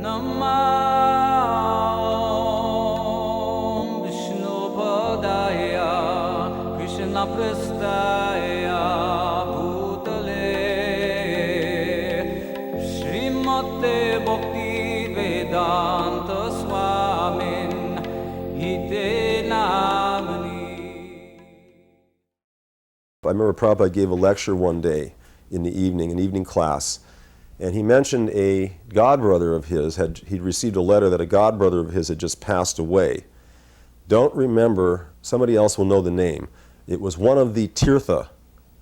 Namah Vishnu Padaya Krishna Prestaya Bhutale Srimate Bhakti Vedanta Swamin Ite Namani. I remember Prabhupada gave a lecture one day in the evening, an evening class, and he mentioned a godbrother of his, he'd received a letter that a godbrother of his had just passed away. Don't remember, somebody else will know the name. It was one of the Tirtha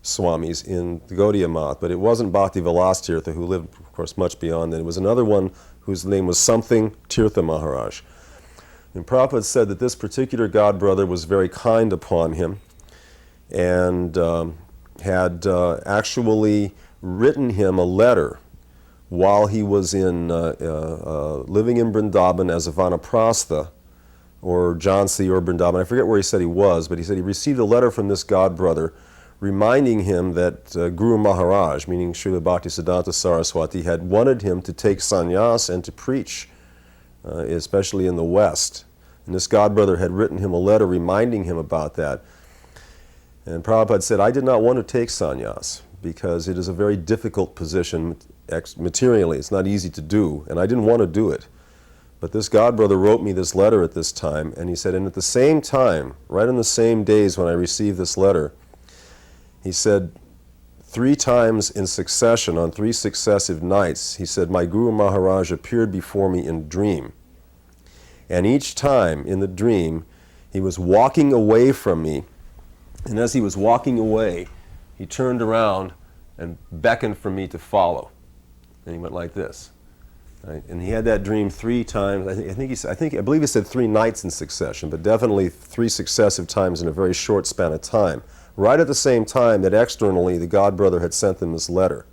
Swamis in the Gaudiya Math, but it wasn't Bhakti Vilas Tirtha, who lived, of course, much beyond that. It was another one whose name was something Tirtha Maharaj. And Prabhupada said that this particular godbrother was very kind upon him, and had actually written him a letter while he was living in Vrindavan as a Vanaprastha, or Jhansi or Vrindavan. I forget where he said he was, but he said he received a letter from this godbrother reminding him that Guru Maharaj, meaning Srila Bhakti Siddhanta Saraswati, had wanted him to take sannyas and to preach, especially in the West. And this godbrother had written him a letter reminding him about that. And Prabhupada said, I did not want to take sannyas because it is a very difficult position materially. It's not easy to do, and I didn't want to do it. But this godbrother wrote me this letter at this time, and he said, and at the same time, right in the same days when I received this letter, he said, 3 times in succession, on 3 successive nights, he said, my Guru Maharaj appeared before me in dream. And each time in the dream, he was walking away from me, and as he was walking away, he turned around and beckoned for me to follow. And he went like this. Right? And he had that dream 3 times. I believe he said 3 nights in succession, but definitely 3 successive times in a very short span of time. Right at the same time that externally the godbrother had sent them this letter.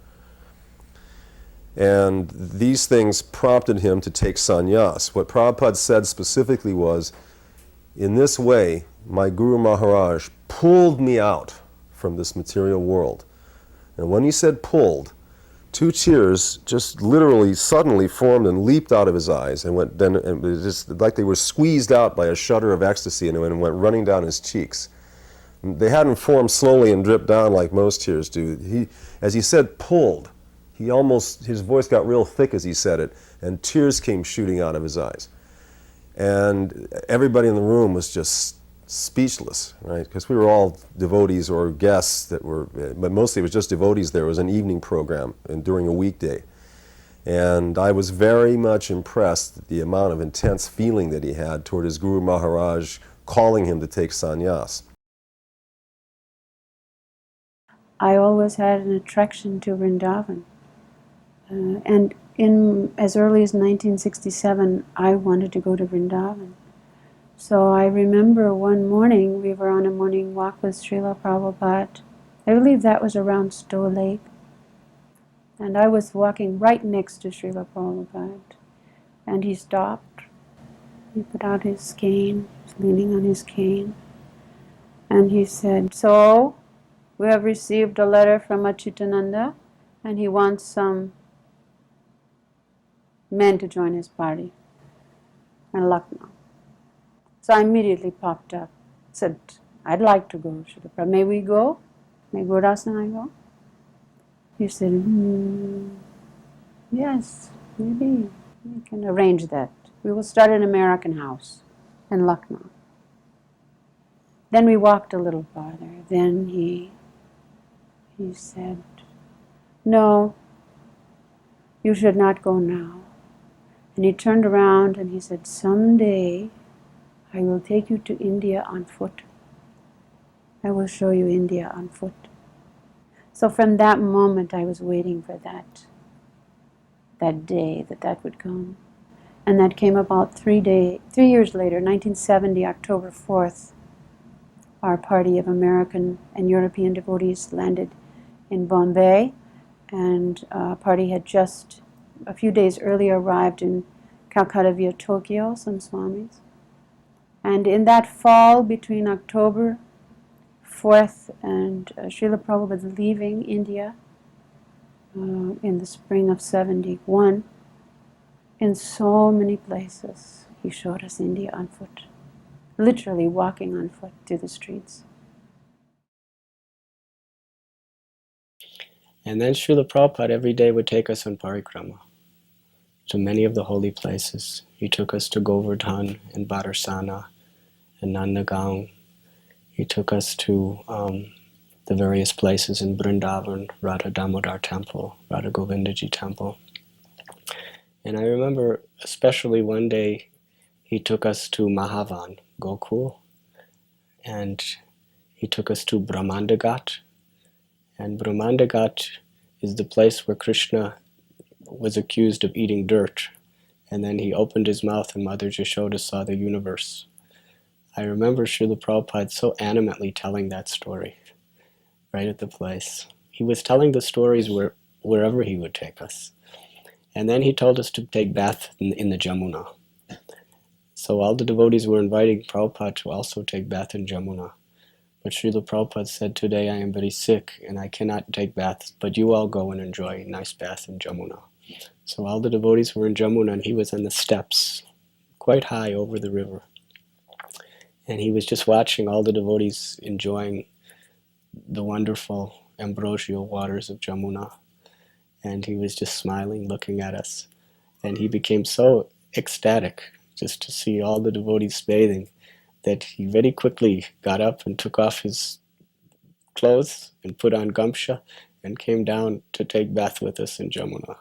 And these things prompted him to take sannyas. What Prabhupada said specifically was, in this way, my Guru Maharaj pulled me out from this material world. And when he said pulled, 2 tears just literally suddenly formed and leaped out of his eyes and went then, and it was just like they were squeezed out by a shudder of ecstasy, and went running down his cheeks. They hadn't formed slowly and dripped down like most tears do. As he said pulled, his voice got real thick as he said it, and tears came shooting out of his eyes. And everybody in the room was just speechless, right? Because we were all devotees or guests but mostly it was just devotees there. It was an evening program and during a weekday. And I was very much impressed at the amount of intense feeling that he had toward his Guru Maharaj calling him to take sannyas. I always had an attraction to Vrindavan. And as early as 1967, I wanted to go to Vrindavan. So I remember one morning, we were on a morning walk with Srila Prabhupada. I believe that was around Stowe Lake. And I was walking right next to Srila Prabhupada. And he stopped. He put out his cane, he was leaning on his cane. And he said, so, we have received a letter from Achyutananda, and he wants some men to join his party in Lucknow. So I immediately popped up, said, I'd like to go, Srila Prabhupada. May we go? May Gurdas and I go? He said, yes, maybe we can arrange that. We will start an American house in Lucknow. Then we walked a little farther. Then he said, no, you should not go now. And he turned around and he said, someday I will take you to India on foot. I will show you India on foot. So from that moment I was waiting for that day that would come. And that came about 3 years later, 1970, October 4th. Our party of American and European devotees landed in Bombay, and our party had just a few days earlier arrived in Calcutta via Tokyo, some swamis. And in that fall between October 4th and Srila Prabhupada leaving India in the spring of 71, In so many places, he showed us India on foot, literally walking on foot through the streets. And then Srila Prabhupada every day would take us on parikrama to many of the holy places. He took us to Govardhan and Badarsana and Nandagaon. He took us to the various places in Vrindavan, Radha Damodar Temple, Radha Govindaji Temple. And I remember especially one day he took us to Mahavan, Gokul, and he took us to Brahmandagat. And Brahmandagat is the place where Krishna was accused of eating dirt. And then he opened his mouth and Mother Yashoda saw the universe. I remember Srila Prabhupada so animately telling that story right at the place. He was telling the stories wherever he would take us. And then he told us to take bath in the Jamuna. So all the devotees were inviting Prabhupada to also take bath in Jamuna. But Srila Prabhupada said, today I am very sick and I cannot take baths, but you all go and enjoy a nice bath in Jamuna. So all the devotees were in Jamuna and he was on the steps, quite high over the river. And he was just watching all the devotees enjoying the wonderful ambrosial waters of Jamuna. And he was just smiling, looking at us. And he became so ecstatic just to see all the devotees bathing that he very quickly got up and took off his clothes and put on gamsha and came down to take bath with us in Jamuna.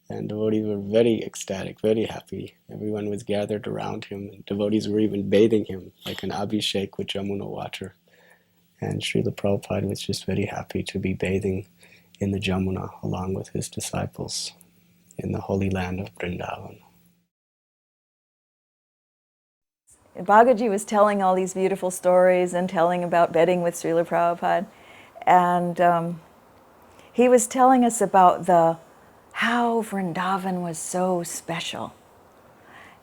And devotees were very ecstatic, very happy. Everyone was gathered around him. And devotees were even bathing him like an abhishek with Jamuna water. And Srila Prabhupada was just very happy to be bathing in the Jamuna along with his disciples in the holy land of Vrindavan. Bhagavad-Gita was telling all these beautiful stories and telling about bedding with Srila Prabhupada. And he was telling us about how Vrindavan was so special.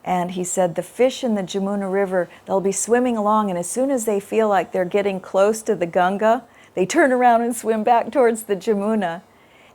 And he said the fish in the Jamuna River, they'll be swimming along, and as soon as they feel like they're getting close to the Ganga, they turn around and swim back towards the Jamuna.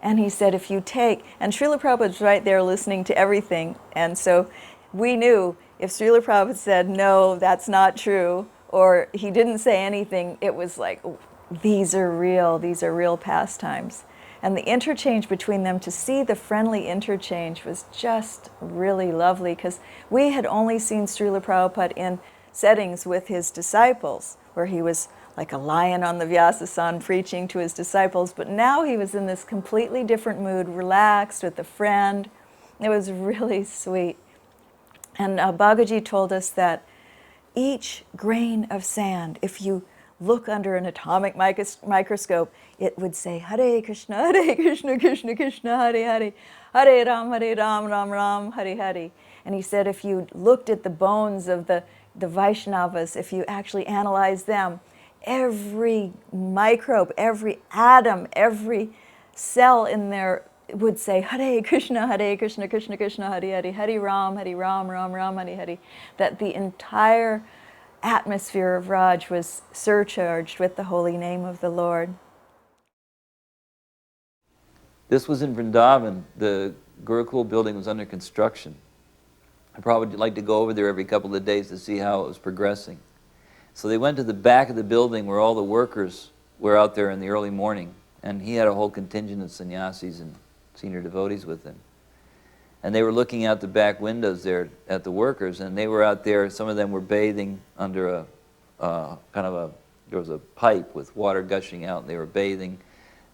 And he said, if you take, and Srila Prabhupada's right there listening to everything, and so we knew if Srila Prabhupada said, no, that's not true, or he didn't say anything, it was like, oh, these are real pastimes. And the interchange between them, to see the friendly interchange, was just really lovely, because we had only seen Srila Prabhupada in settings with his disciples, where he was like a lion on the Vyasasan preaching to his disciples, but now he was in this completely different mood, relaxed with a friend. It was really sweet. And Bhagavad-Gita told us that each grain of sand, if you look under an atomic microscope, it would say, Hare Krishna, Krishna Krishna, Hare Ram, Ram Ram, Hare Hare. And he said if you looked at the bones of the Vaishnavas, if you actually analyzed them, every microbe, every atom, every cell in there would say, Hare Krishna, Krishna Krishna, Hare Hare, Hare Ram, Ram Ram, Hare Hare. That the entire atmosphere of Raj was surcharged with the holy name of the Lord. This was in Vrindavan. The Gurukul building was under construction. I probably would like to go over there every couple of days to see how it was progressing. So they went to the back of the building where all the workers were out there in the early morning, and he had a whole contingent of sannyasis and senior devotees with him. And they were looking out the back windows there at the workers, and they were out there, some of them were bathing under there was a pipe with water gushing out, and they were bathing,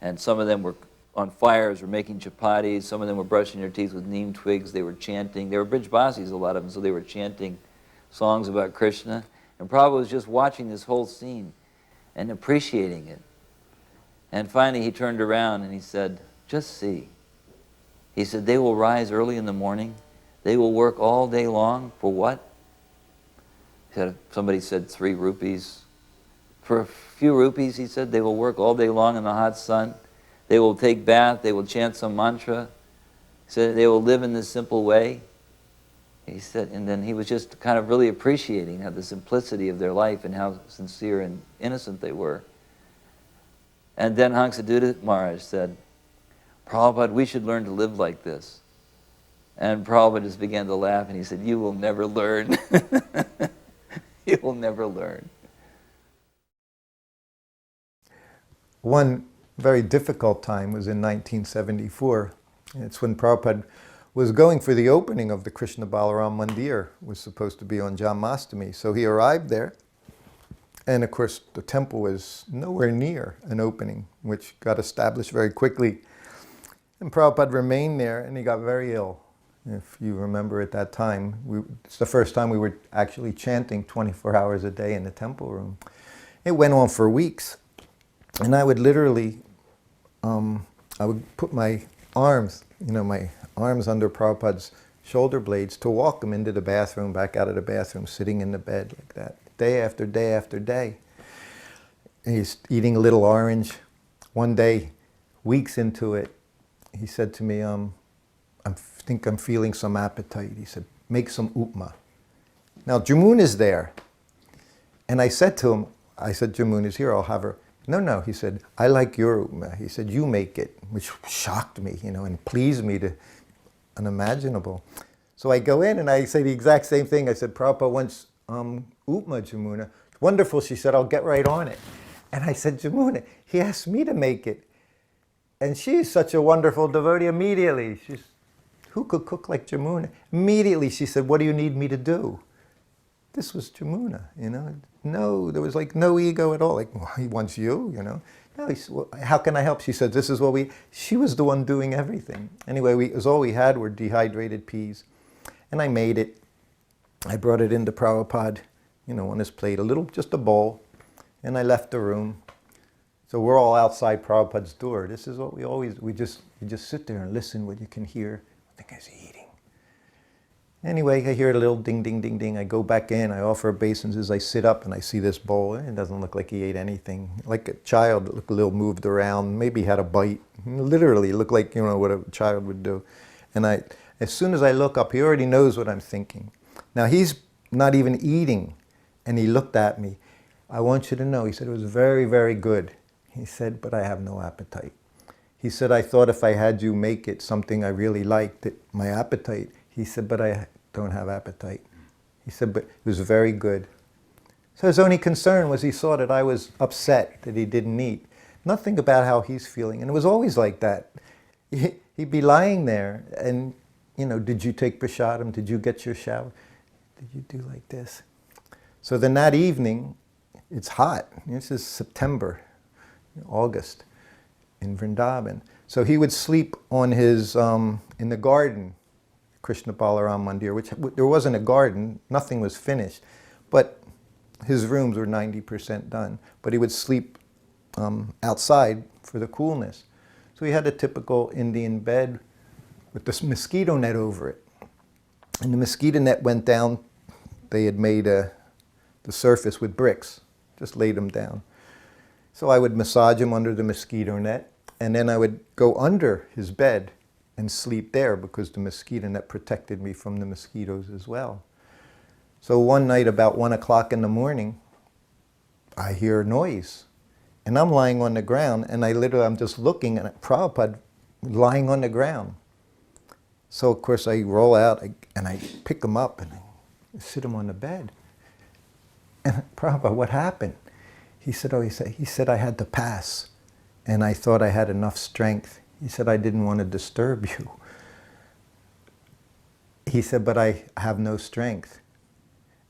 and some of them were on fires, were making chapatis, some of them were brushing their teeth with neem twigs, they were chanting, they were Brijbasis, a lot of them, so they were chanting songs about Krishna. And Prabhu was just watching this whole scene and appreciating it. And finally he turned around and he said, just see. He said, they will rise early in the morning, they will work all day long, for what? He said, somebody said 3 rupees. For a few rupees, he said, they will work all day long in the hot sun, they will take bath, they will chant some mantra, he said, they will live in this simple way. He said, and then he was just kind of really appreciating how the simplicity of their life and how sincere and innocent they were. And then Hansaduta Maharaj said, Prabhupada, we should learn to live like this. And Prabhupada just began to laugh, and he said, "You will never learn. You will never learn." One very difficult time was in 1974. It's when Prabhupada was going for the opening of the Krishna-Balaram Mandir. It was supposed to be on Janmashtami. So he arrived there, and of course the temple was nowhere near an opening, which got established very quickly. And Prabhupada remained there, and he got very ill. If you remember at that time, it's the first time we were actually chanting 24 hours a day in the temple room. It went on for weeks. And I would literally, I would put my arms, my arms under Prabhupada's shoulder blades to walk him into the bathroom, back out of the bathroom, sitting in the bed like that, day after day after day. And he's eating a little orange. One day, weeks into it, he said to me, I think I'm feeling some appetite. He said, make some upma. Now, Jamuna's there. And I said to him, Jamuna's here, I'll have her. No, he said, I like your upma. He said, you make it, which shocked me, and pleased me to unimaginable. So I go in and I say the exact same thing. I said, Prabhupada wants upma, Jamuna. Wonderful, she said, I'll get right on it. And I said, Jamuna, he asked me to make it. And she's such a wonderful devotee. Immediately, who could cook like Jamuna? Immediately she said, what do you need me to do? This was Jamuna, No, there was like no ego at all. Like, well, he wants you, No, he said, well, how can I help? She said, this is what she was the one doing everything. Anyway, it was all we had were dehydrated peas. And I made it. I brought it into Prabhupada, on his plate, just a bowl. And I left the room. So we're all outside Prabhupada's door. This is what we just sit there and listen what you can hear. I think I was eating. Anyway, I hear a little ding, ding, ding, ding. I go back in, I offer obeisances, I sit up and I see this bowl. It doesn't look like he ate anything. Like a child, it looked a little moved around, maybe had a bite. Literally, it looked like, what a child would do. And as soon as I look up, he already knows what I'm thinking. Now, he's not even eating. And he looked at me. I want you to know, he said, it was very, very good. He said, but I have no appetite. He said, I thought if I had you make it something I really liked, my appetite. He said, but I don't have appetite. He said, but it was very good. So his only concern was he saw that I was upset that he didn't eat. Nothing about how he's feeling. And it was always like that. He'd be lying there and, did you take prasadam? Did you get your shower? Did you do like this? So then that evening, it's hot. This is September, August in Vrindavan. So he would sleep on his, in the garden, Krishna-Balaram Mandir, which there wasn't a garden, nothing was finished, but his rooms were 90% done. But he would sleep outside for the coolness. So he had a typical Indian bed with this mosquito net over it. And the mosquito net went down. They had made the surface with bricks, just laid them down. So I would massage him under the mosquito net, and then I would go under his bed and sleep there because the mosquito net protected me from the mosquitoes as well. So one night about 1 o'clock in the morning, I hear noise. And I'm lying on the ground, and I'm just looking at Prabhupada lying on the ground. So of course I roll out and I pick him up and I sit him on the bed. And Prabhupada, what happened? He said, he said I had to pass, and I thought I had enough strength. He said, I didn't want to disturb you. He said, but I have no strength.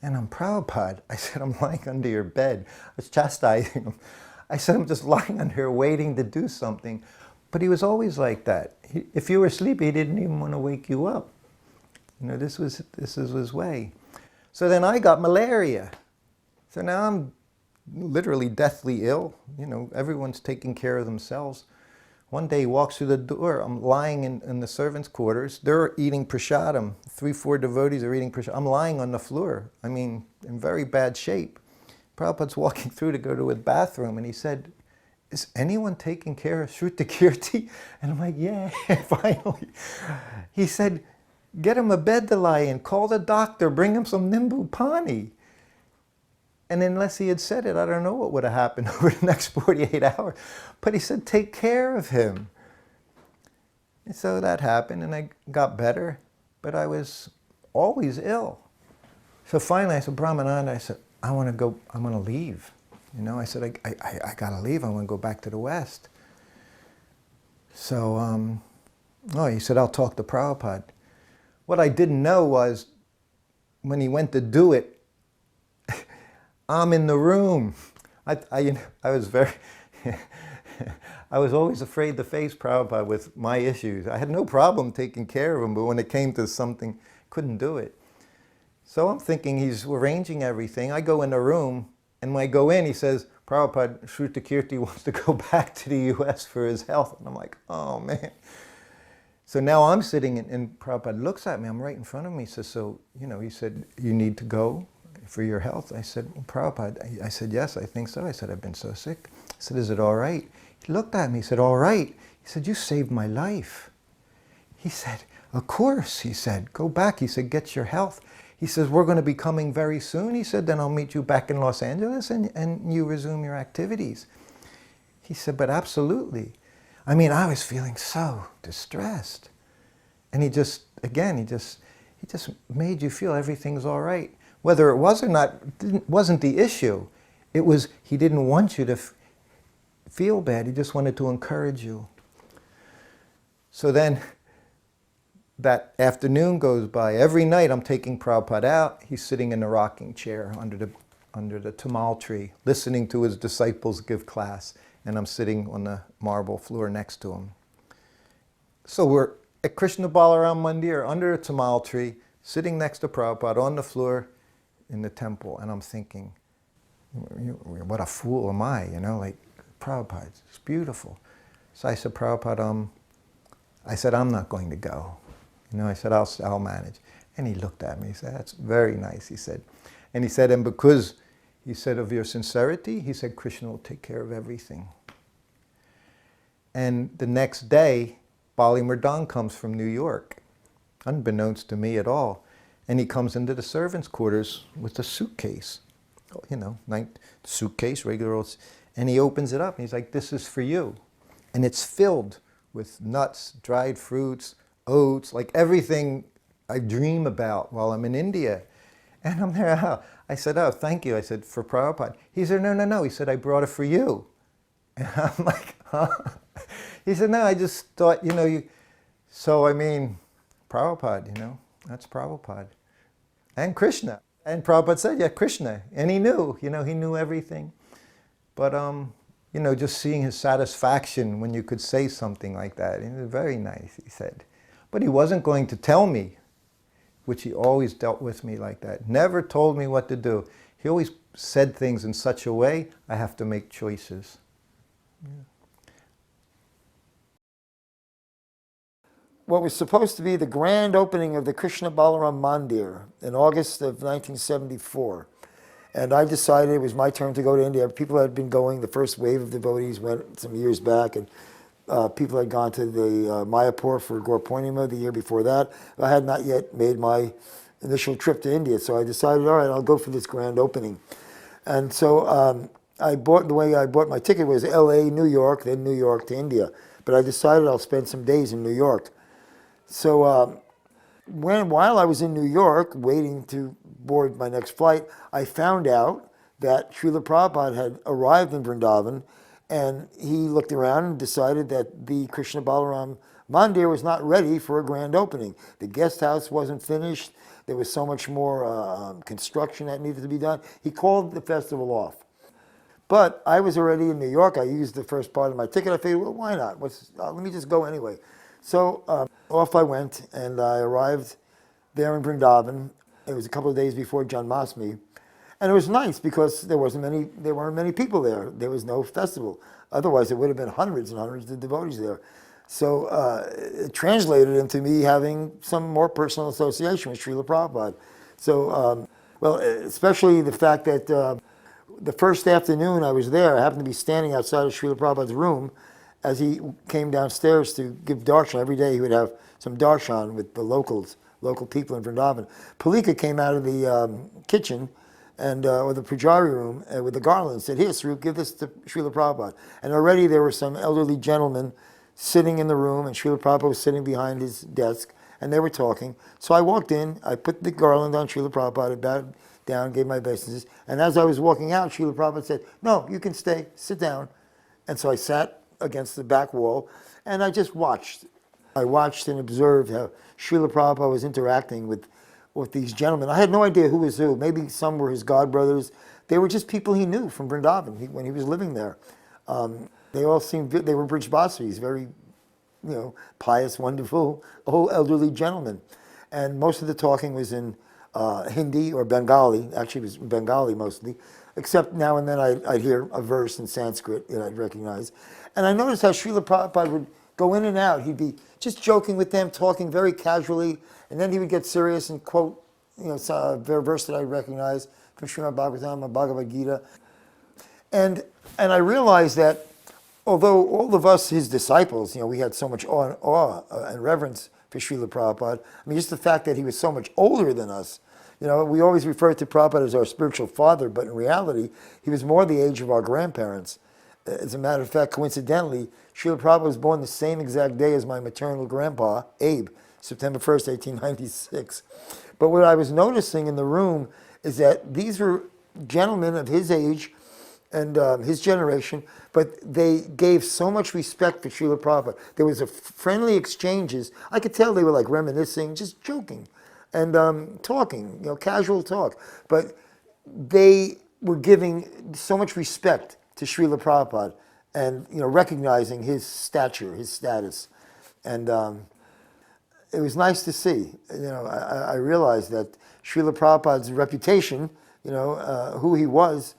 And I'm Prabhupada. I said, I'm lying under your bed. I was chastising him. I said, I'm just lying under here waiting to do something. But he was always like that. If you were sleepy, he didn't even want to wake you up. This is his way. So then I got malaria. So now I'm literally deathly ill. Everyone's taking care of themselves. One day he walks through the door. I'm lying in the servants' quarters. They're eating prasadam. 3-4 devotees are eating prasadam. I'm lying on the floor. In very bad shape. Prabhupada's walking through to go to his bathroom, and he said, is anyone taking care of Shrutakirti? And I'm like, yeah, finally. He said, get him a bed to lie in. Call the doctor. Bring him some Nimbu Pani. And unless he had said it, I don't know what would have happened over the next 48 hours. But he said, take care of him. And so that happened, and I got better. but I was always ill. So finally I said, Brahmananda, I said, I want to leave. You know, I said, I got to leave. I want to go back to the West. So, he said, I'll talk to Prabhupada. What I didn't know was when he went to do it, I'm in the room. I was very, I was always afraid to face Prabhupada with my issues. I had no problem taking care of him, but when it came to something, couldn't do it. So I'm thinking he's arranging everything. I go in the room, and when I go in, he says, Prabhupada, Shrutakirti wants to go back to the US for his health. And I'm like, oh man. So now I'm sitting, and Prabhupada looks at me. I'm right in front of me. He says, so, he said, you need to go for your health? I said, well, Prabhupada, I said, yes, I think so. I said, I've been so sick. I said, is it all right? He looked at me. He said, all right. He said, you saved my life. He said, of course. He said, go back. He said, get your health. He says, we're going to be coming very soon. He said, then I'll meet you back in Los Angeles and you resume your activities. He said, but absolutely. I mean, I was feeling so distressed. And he just made you feel everything's all right. Whether it was or not wasn't the issue. It was, he didn't want you to feel bad. He just wanted to encourage you. So then, that afternoon goes by. Every night I'm taking Prabhupada out. He's sitting in a rocking chair under the tamal tree, listening to his disciples give class. And I'm sitting on the marble floor next to him. So we're at Krishna-Balaram Mandir, under a tamal tree, sitting next to Prabhupada on the floor in the temple. And I'm thinking, what a fool am I, like, Prabhupada, it's beautiful. So I said, Prabhupada, I'm not going to go. I said, I'll manage. And he looked at me. He said, that's very nice, he said. And he said, and because, he said, of your sincerity, he said, Krishna will take care of everything. And the next day, Bali Mridang comes from New York, unbeknownst to me at all. And he comes into the servants' quarters with a suitcase, suitcase, regular old, and he opens it up and he's like, this is for you. And it's filled with nuts, dried fruits, oats, like everything I dream about while I'm in India. And I'm there, I said, oh, thank you. I said, for Prabhupada. He said, no. He said, I brought it for you. And I'm like, huh? He said, no, I just thought, you. So, Prabhupada, that's Prabhupada. And Krishna. And Prabhupada said, yeah, Krishna. And he knew, he knew everything. But, just seeing his satisfaction when you could say something like that, it was very nice, he said. But he wasn't going to tell me, which he always dealt with me like that. Never told me what to do. He always said things in such a way, I have to make choices. Yeah. What was supposed to be the grand opening of the Krishna-Balaram Mandir in August of 1974. And I decided it was my turn to go to India. People had been going, the first wave of devotees went some years back, and people had gone to the Mayapur for Gaur Purnima the year before that. I had not yet made my initial trip to India, so I decided, all right, I'll go for this grand opening. And so the way I bought my ticket was LA, New York, then New York to India. But I decided I'll spend some days in New York. So while I was in New York, waiting to board my next flight, I found out that Srila Prabhupada had arrived in Vrindavan, and he looked around and decided that the Krishna-Balaram Mandir was not ready for a grand opening. The guest house wasn't finished. There was so much more construction that needed to be done. He called the festival off. But I was already in New York. I used the first part of my ticket. I figured, well, why not? Let me just go anyway. So off I went, and I arrived there in Vrindavan. It was a couple of days before Janmashtami. And it was nice because there weren't many people there. There was no festival. Otherwise, there would have been hundreds and hundreds of devotees there. So it translated into me having some more personal association with Srila Prabhupada. So, especially the fact that the first afternoon I was there, I happened to be standing outside of Srila Prabhupada's room as he came downstairs to give darshan. Every day he would have some darshan with the local people in Vrindavan. Palika came out of the kitchen or the pujari room with the garland and said, here, Swarup, give this to Srila Prabhupada. And already there were some elderly gentlemen sitting in the room, and Srila Prabhupada was sitting behind his desk, and they were talking. So I walked in, I put the garland on Srila Prabhupada, I bowed down, gave my obeisances, and as I was walking out, Srila Prabhupada said, "No, you can stay, sit down." And so I sat against the back wall, and I just watched. I watched and observed how Srila Prabhupada was interacting with these gentlemen. I had no idea who was who. Maybe some were his godbrothers. They were just people he knew from Vrindavan when he was living there. They all seemed, they were Brijbasis, very, pious, wonderful, old elderly gentlemen. And most of the talking was in Hindi or Bengali. Actually, it was Bengali mostly, except now and then I'd hear a verse in Sanskrit that I'd recognize. And I noticed how Srila Prabhupada would go in and out. He'd be just joking with them, talking very casually, and then he would get serious and quote, a verse that I recognize from Krishna-Balaram Bhagavad-Gita. And I realized that although all of us, his disciples, we had so much awe and reverence for Srila Prabhupada, I mean, just the fact that he was so much older than us. We always refer to Prabhupada as our spiritual father, but in reality, he was more the age of our grandparents. As a matter of fact, coincidentally, Srila Prabhupada was born the same exact day as my maternal grandpa, Abe, September 1st, 1896. But what I was noticing in the room is that these were gentlemen of his age and his generation, but they gave so much respect for Srila Prabhupada. There was a friendly exchanges. I could tell they were like reminiscing, just joking and talking, casual talk. But they were giving so much respect to Srila Prabhupada and recognizing his stature, his status. And it was nice to see. I realized that Srila Prabhupada's reputation, who he was,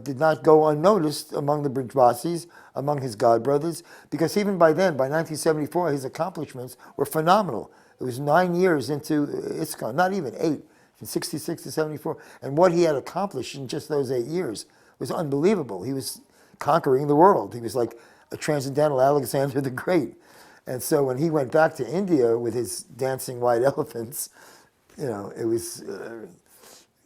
did not go unnoticed among the Brijbasis, among his godbrothers, because even by then, by 1974, his accomplishments were phenomenal. It was 9 years into ISKCON, not even 8, from 66 to 74, and what he had accomplished in just those 8 years was unbelievable. He was conquering the world. He was like a transcendental Alexander the Great. And so when he went back to India with his dancing white elephants, it was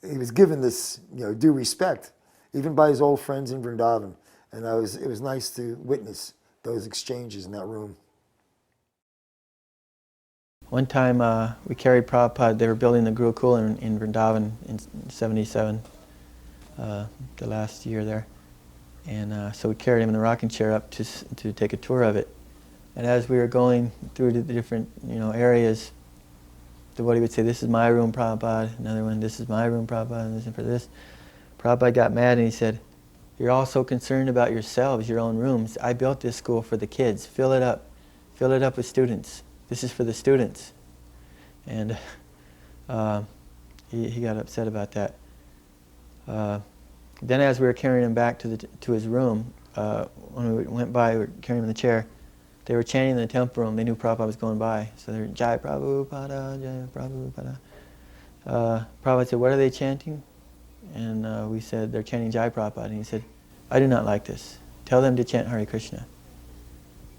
he was given this due respect, even by his old friends in Vrindavan. And it was nice to witness those exchanges in that room. One time we carried Prabhupada. They were building the Gurukul in Vrindavan in 77, the last year there. And so we carried him in the rocking chair up to take a tour of it. And as we were going through the different areas, the devotee would say, "This is my room, Prabhupada." Another one, "This is my room, Prabhupada," and listen for this. Prabhupada got mad and he said, "You're all so concerned about yourselves, your own rooms. I built this school for the kids. Fill it up. Fill it up with students. This is for the students." And he got upset about that. Then as we were carrying him back to his room, when we went by, we were carrying him in the chair, they were chanting in the temple room. They knew Prabhupada was going by. So they were, "Jai Prabhupada, Jai Prabhupada." Prabhupada said, "What are they chanting?" And we said, "They're chanting Jai Prabhupada." And he said, "I do not like this. Tell them to chant Hare Krishna."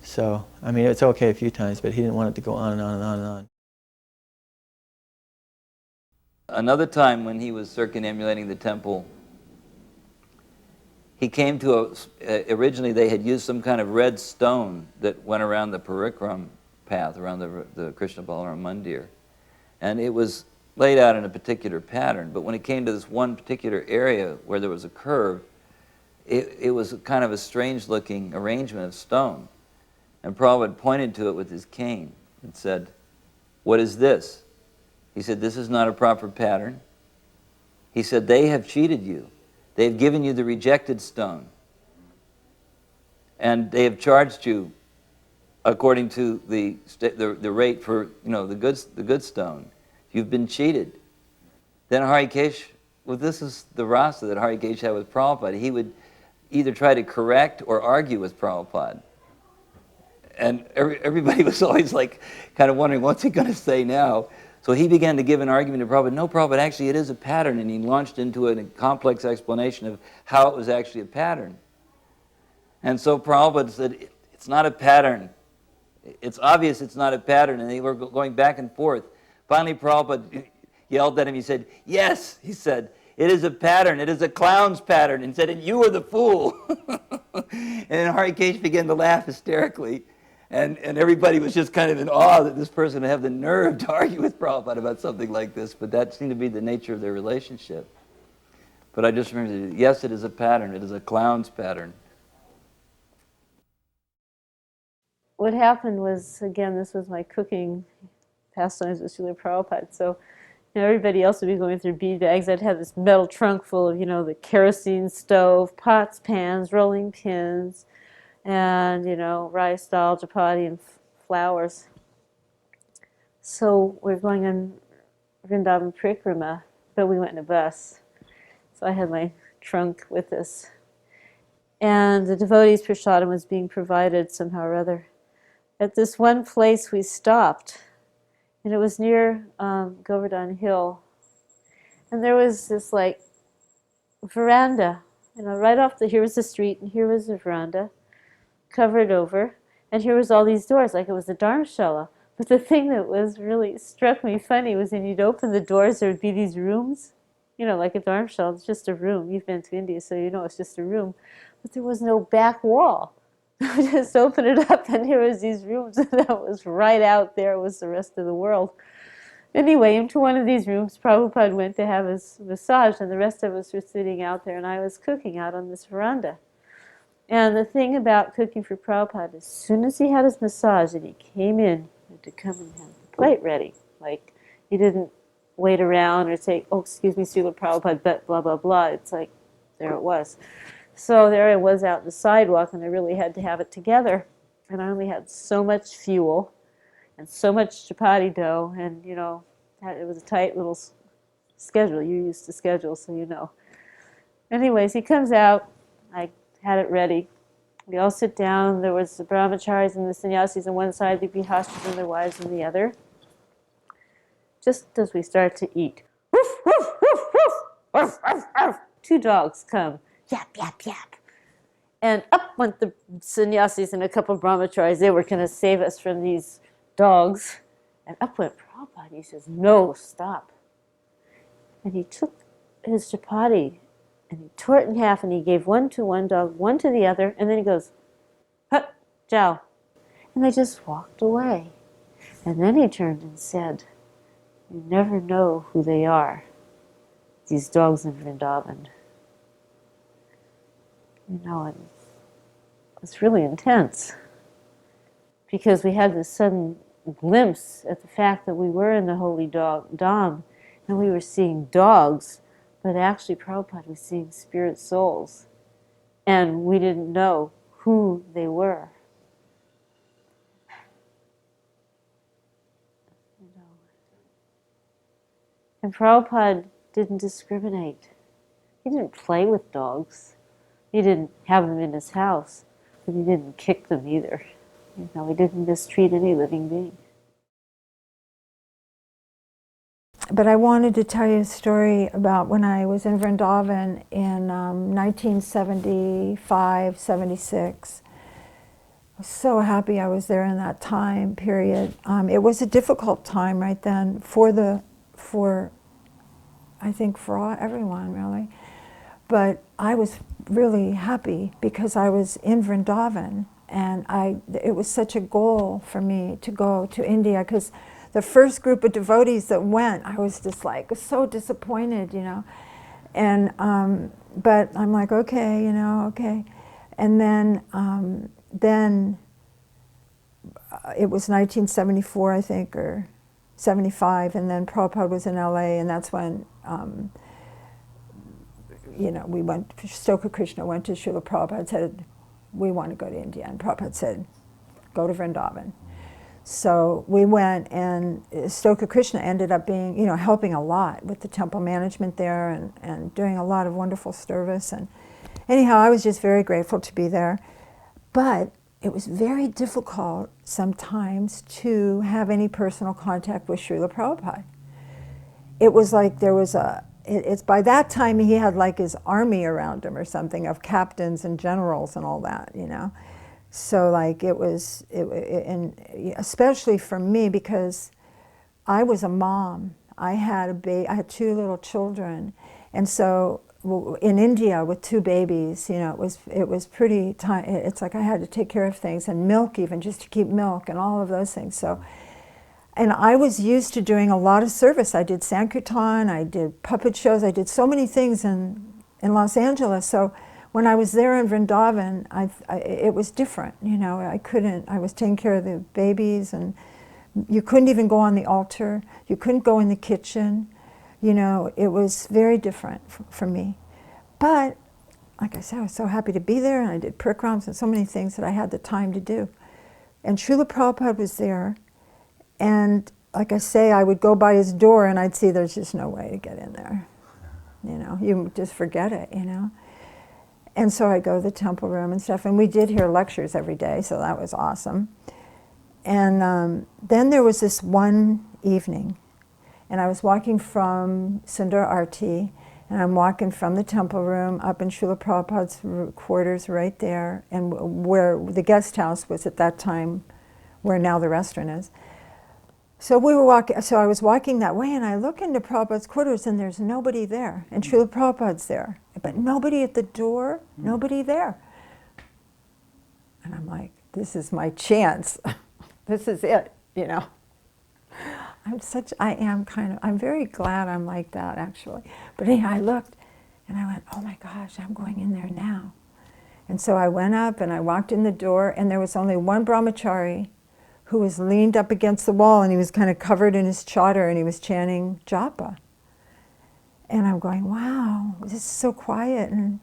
So, I mean, it's okay a few times, but he didn't want it to go on and on and on and on. Another time when he was circumambulating the temple, he came to originally they had used some kind of red stone that went around the parikram path, around the Krishna-Balaram Mandir. And it was laid out in a particular pattern, but when it came to this one particular area where there was a curve, it was kind of a strange-looking arrangement of stone. And Prabhupada pointed to it with his cane and said, "What is this?" He said, "This is not a proper pattern." He said, "They have cheated you. They've given you the rejected stone. And they have charged you according to the rate for the good stone. You've been cheated." Then Harikesh, well, this is the rasa that Harikesh had with Prabhupada. He would either try to correct or argue with Prabhupada. And everybody was always like kind of wondering, what's he going to say now? So he began to give an argument to Prabhupada. "No, Prabhupada, actually it is a pattern." And he launched into a complex explanation of how it was actually a pattern. And so Prabhupada said, "It's not a pattern. It's obvious it's not a pattern." And they were going back and forth. Finally, Prabhupada yelled at him. He said, "Yes," he said, "it is a pattern. It is a clown's pattern." And said, "And you are the fool." And then Harikesh began to laugh hysterically. And everybody was just kind of in awe that this person would have the nerve to argue with Prabhupada about something like this, but that seemed to be the nature of their relationship. But I just remember, yes, it is a pattern. It is a clown's pattern. What happened was, again, this was my cooking pastimes with Srila Prabhupada. So, everybody else would be going through bead bags. I'd have this metal trunk full of, the kerosene stove, pots, pans, rolling pins, and, rice, dal, chapati, and flowers. So we're going on Vrindavan Parikrama, but we went in a bus. So I had my trunk with us. And the devotees' prasadam was being provided somehow or other. At this one place we stopped, and it was near Govardhan Hill. And there was this veranda, right off here was the street, and here was the veranda, covered over, and here was all these doors, like it was a dharamshala. But the thing that was really struck me funny was when you'd open the doors, there would be these rooms, like a dharamshala, it's just a room. You've been to India, so it's just a room. But there was no back wall. Just open it up, and here was these rooms, and that was right out there was the rest of the world. Anyway, into one of these rooms, Prabhupada went to have his massage, and the rest of us were sitting out there, and I was cooking out on this veranda. And the thing about cooking for Prabhupada, as soon as he had his massage and he came in, he had to come and have the plate ready. Like, he didn't wait around or say, oh, excuse me, Srila Prabhupada, but blah, blah, blah. It's like, there it was. So there I was out in the sidewalk, and I really had to have it together. And I only had so much fuel and so much chapati dough, and, it was a tight little schedule. You're used to schedules, so you know. Anyways, he comes out. I had it ready. We all sit down. There was the brahmacharis and the sannyasis on one side, the grihasthas and their wives on the other. Just as we start to eat, woof, woof, woof, woof, woof, woof, woof. 2 dogs come, yap, yap, yap. And up went the sannyasis and a couple of brahmacharis. They were going to save us from these dogs. And up went Prabhupada. He says, no, stop. And he took his chapati and he tore it in half, and he gave one to one dog, one to the other, and then he goes, hut, Jow. And they just walked away. And then he turned and said, you never know who they are, these dogs in Vrindavan. And it's really intense, because we had this sudden glimpse at the fact that we were in the holy Dham, and we were seeing dogs, but actually Prabhupada was seeing spirit souls, and we didn't know who they were. And Prabhupada didn't discriminate. He didn't play with dogs. He didn't have them in his house, but he didn't kick them either. He didn't mistreat any living being. But I wanted to tell you a story about when I was in Vrindavan in 1975, 76. I was so happy I was there in that time period. It was a difficult time right then for everyone really. But I was really happy because I was in Vrindavan, and it was such a goal for me to go to India, because the first group of devotees that went, I was just so disappointed, And but I'm like, okay, okay. And then it was 1974, I think, or 75, and then Prabhupada was in LA, and that's when we went. Stoka Krishna went to Srila Prabhupada and said, we want to go to India, and Prabhupada said, go to Vrindavan. So we went, and Stoka Krishna ended up being, helping a lot with the temple management there, and doing a lot of wonderful service. And anyhow, I was just very grateful to be there. But it was very difficult sometimes to have any personal contact with Srila Prabhupada. It was like there was it's by that time he had his army around him or something of captains and generals and all that, So and especially for me, because I was a mom. I had 2 little children, and so in India with 2 babies, you know, it was pretty time. It's like I had to take care of things, and milk even, just to keep milk and all of those things. So, and I was used to doing a lot of service. I did Sankirtan, I did puppet shows, I did so many things in Los Angeles. So when I was there in Vrindavan, it was different, you know. I was taking care of the babies, and you couldn't even go on the altar. You couldn't go in the kitchen. You know, it was very different for me. But, like I said, I was so happy to be there, and I did parikrams and so many things that I had the time to do. And Srila Prabhupada was there, and like I say, I would go by his door and I'd see there's just no way to get in there. You know, you just forget it, you know. And so I'd go to the temple room and stuff, and we did hear lectures every day, so that was awesome. And then there was this one evening, and I was walking from Sundar Arti, and I'm walking from the temple room up in Srila Prabhupada's quarters right there, and where the guest house was at that time, where now the restaurant is. So I was walking that way, and I look into Prabhupada's quarters, and there's nobody there, and Srila Prabhupada's there, but nobody at the door, nobody there. And I'm like, this is my chance. This is it, you know. I'm very glad I'm like that, actually. But anyhow, I looked, and I went, oh my gosh, I'm going in there now. And so I went up, and I walked in the door, and there was only one brahmachari who was leaned up against the wall, and he was kind of covered in his chadar, and he was chanting japa. And I'm going, wow, this is so quiet. And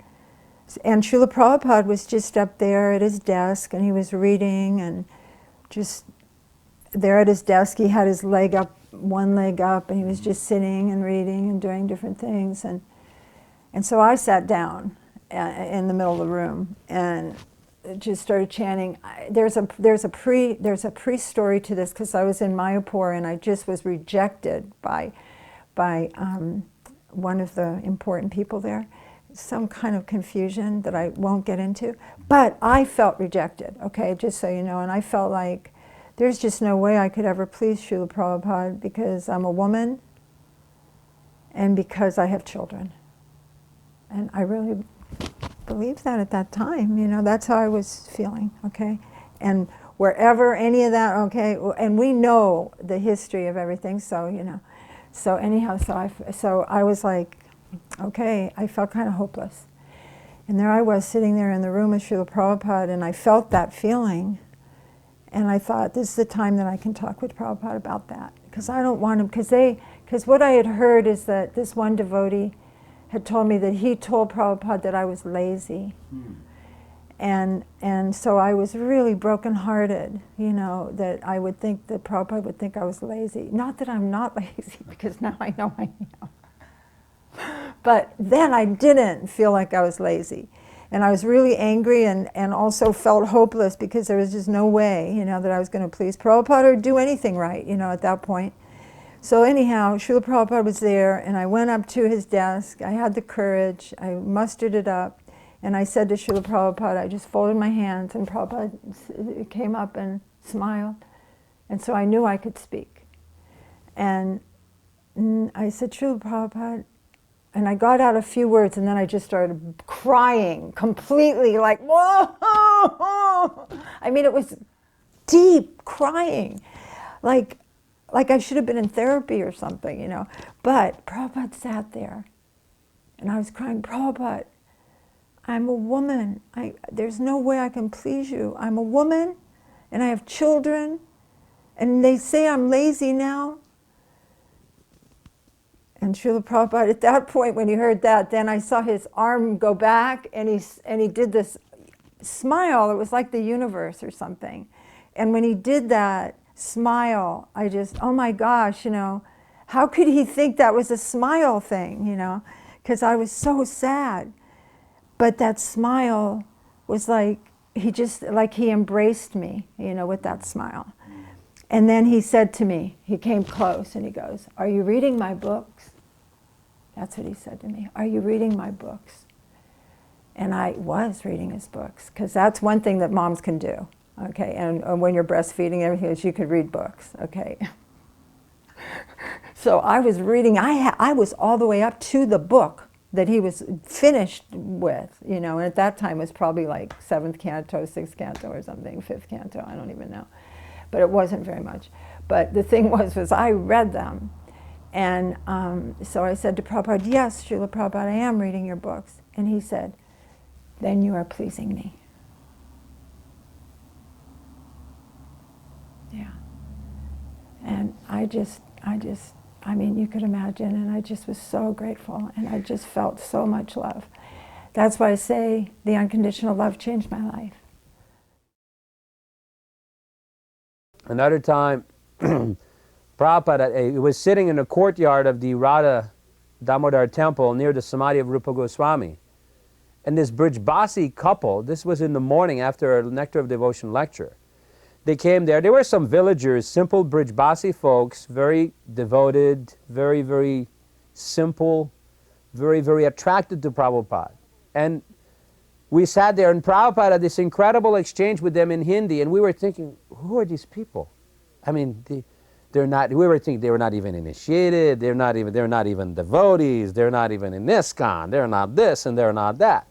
Srila Prabhupada was just up there at his desk, and he was reading, and just there at his desk, he had his leg up, one leg up, and he was just sitting and reading and doing different things. And so I sat down in the middle of the room and just started chanting. There's a pre-story to this, because I was in Mayapur and I just was rejected by one of the important people there. Some kind of confusion that I won't get into. But I felt rejected, okay, just so you know. And I felt like there's just no way I could ever please Srila Prabhupada, because I'm a woman and because I have children. And I really believed that at that time, you know, that's how I was feeling, okay? And wherever any of that, okay, and we know the history of everything, so, you know. So anyhow, so I was like, okay, I felt kind of hopeless. And there I was sitting there in the room with Srila Prabhupada, and I felt that feeling. And I thought, this is the time that I can talk with Prabhupada about that. Because I don't want him, because what I had heard is that this one devotee had told me that he told Prabhupada that I was lazy. And so I was really brokenhearted, you know, that I would think that Prabhupada would think I was lazy. Not that I'm not lazy, because now I know I am. But then I didn't feel like I was lazy. And I was really angry and also felt hopeless, because there was just no way, you know, that I was going to please Prabhupada or do anything right, you know, at that point. So anyhow, Srila Prabhupada was there, and I went up to his desk. I had the courage. I mustered it up. And I said to Srila Prabhupada, I just folded my hands, and Prabhupada came up and smiled. And so I knew I could speak. And I said, Srila Prabhupada, and I got out a few words, and then I just started crying completely, like, whoa! I mean, it was deep crying, like I should have been in therapy or something, you know. But Prabhupada sat there, and I was crying, Prabhupada, I'm a woman. There's no way I can please you. I'm a woman, and I have children, and they say I'm lazy now. And Srila Prabhupada, at that point, when he heard that, then I saw his arm go back, and he did this smile. It was like the universe or something. And when he did that smile, I just, oh my gosh, you know, how could he think that was a smile thing, you know? Because I was so sad. But that smile was like, he embraced me, you know, with that smile. And then he said to me, he came close and he goes, are you reading my books? That's what he said to me. Are you reading my books? And I was reading his books, because that's one thing that moms can do, okay? And when you're breastfeeding, everything is you could read books, okay? So I was reading, I was all the way up to the book that he was finished with, you know, and at that time it was probably like 7th canto, 6th canto or something, 5th canto, I don't even know. But it wasn't very much. But the thing was I read them. And so I said to Prabhupada, yes, Srila Prabhupada, I am reading your books. And he said, then you are pleasing me. Yeah. And I mean, you could imagine, and I just was so grateful, and I just felt so much love. That's why I say the unconditional love changed my life. Another time, Prabhupada was sitting in the courtyard of the Radha Damodar temple near the Samadhi of Rupa Goswami. And this Brijbasi couple, this was in the morning after a Nectar of Devotion lecture, they came there. There were some villagers, simple Brijbasi folks, very devoted, very, very simple, very, very attracted to Prabhupada. And we sat there, and Prabhupada had this incredible exchange with them in Hindi, and we were thinking, who are these people? I mean, we were thinking they were not even initiated, they're not even devotees, they're not even in ISKCON, they're not this and they're not that.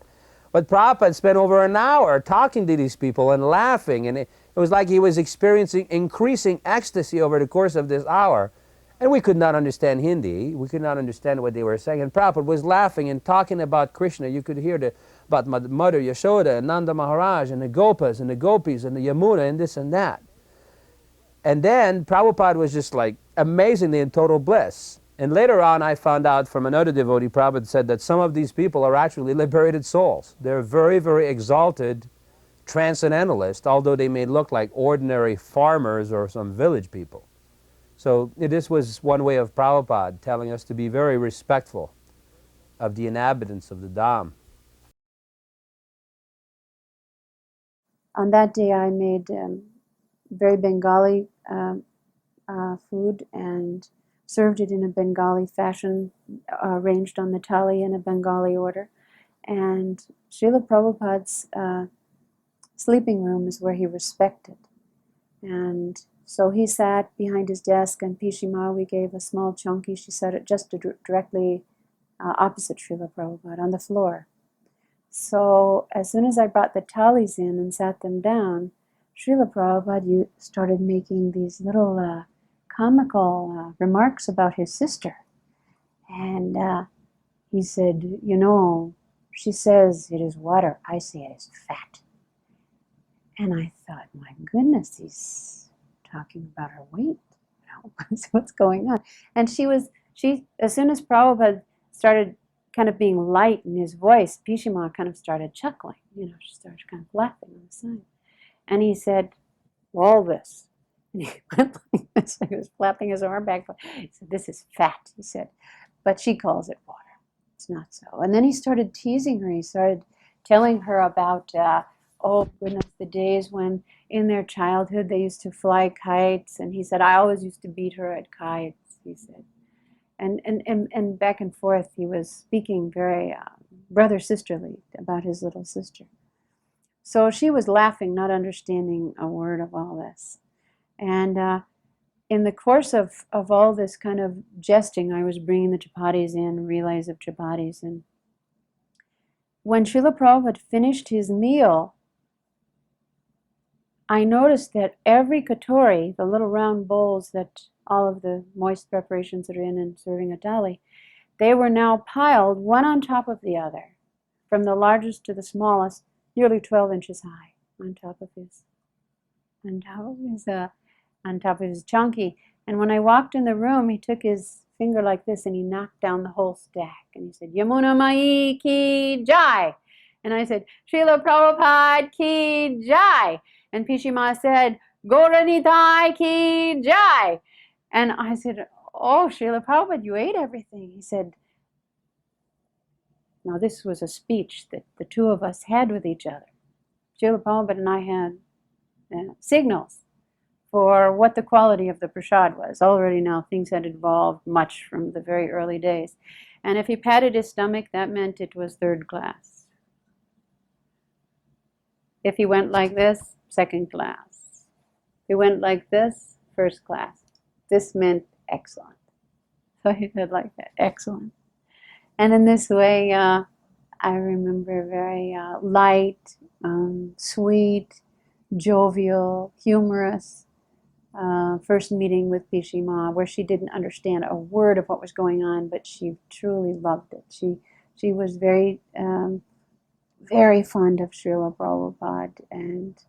But Prabhupada spent over an hour talking to these people and laughing, and it was like he was experiencing increasing ecstasy over the course of this hour. And we could not understand Hindi. We could not understand what they were saying. And Prabhupada was laughing and talking about Krishna. You could hear about Mother Yashoda and Nanda Maharaj and the Gopas and the Gopis and the Yamuna and this and that. And then Prabhupada was just like amazingly in total bliss. And later on I found out from another devotee, Prabhupada said that some of these people are actually liberated souls. They're very, very exalted transcendentalists, although they may look like ordinary farmers or some village people. So this was one way of Prabhupada telling us to be very respectful of the inhabitants of the Dham. On that day, I made very Bengali food and served it in a Bengali fashion, arranged on the thali in a Bengali order. And Srila Prabhupada's sleeping room is where he respected. And so he sat behind his desk, and Pishima, we gave a small chunky. She sat just directly opposite Srila Prabhupada on the floor. So as soon as I brought the thalis in and sat them down, Srila Prabhupada started making these little comical remarks about his sister. And he said, you know, she says it is water, I say it is fat. And I thought, my goodness, he's talking about her weight. You know, what's going on? And she, as soon as Prabhupada started kind of being light in his voice, Pishima kind of started chuckling. You know, she started kind of laughing on the side. And he said, all this. And he went like this. He was flapping his arm back. He said, this is fat, he said. But she calls it water. It's not so. And then he started teasing her. He started telling her about, oh goodness, the days when in their childhood they used to fly kites. And he said, I always used to beat her at kites, he said. And back and forth, he was speaking very brother-sisterly about his little sister. So she was laughing, not understanding a word of all this. And in the course of all this kind of jesting, I was bringing the chapatis in, relays of chapatis. And when Srila Prabhupada finished his meal, I noticed that every katori, the little round bowls that all of the moist preparations that are in and serving a thali, they were now piled one on top of the other, from the largest to the smallest, nearly 12 inches high, on top of his chunky. And when I walked in the room, he took his finger like this and he knocked down the whole stack. And he said, Yamuna Mai ki jai. And I said, Srila Prabhupada ki jai. And Pishima said, Gauranitai ki jai. And I said, oh, Srila Prabhupada, you ate everything. He said, now this was a speech that the two of us had with each other. Srila Prabhupada and I had signals for what the quality of the prasad was. Already now things had evolved much from the very early days. And if he patted his stomach, that meant it was third class. If he went like this, second class. If he went like this, first class. This meant excellent. So he said like that, excellent. And in this way, I remember very light, sweet, jovial, humorous. First meeting with Bishima, where she didn't understand a word of what was going on, but she truly loved it. She was very, very fond of Srila Prabhupada, and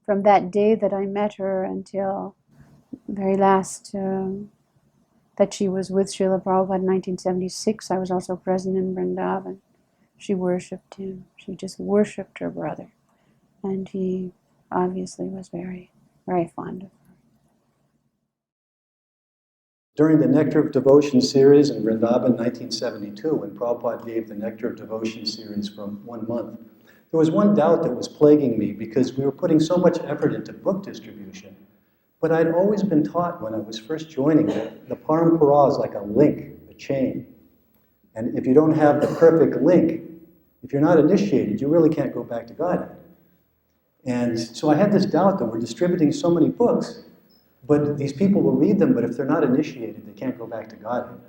from that day that I met her until very last that she was with Srila Prabhupada in 1976, I was also present in Vrindavan. She worshipped him. She just worshipped her brother, and he obviously was very, very fond of her. During the Nectar of Devotion series in Vrindavan 1972, when Prabhupada gave the Nectar of Devotion series for 1 month, there was one doubt that was plaguing me because we were putting so much effort into book distribution. But I'd always been taught when I was first joining that the parampara is like a link, a chain. And if you don't have the perfect link, if you're not initiated, you really can't go back to God. And so I had this doubt that we're distributing so many books, but these people will read them, but if they're not initiated, they can't go back to God.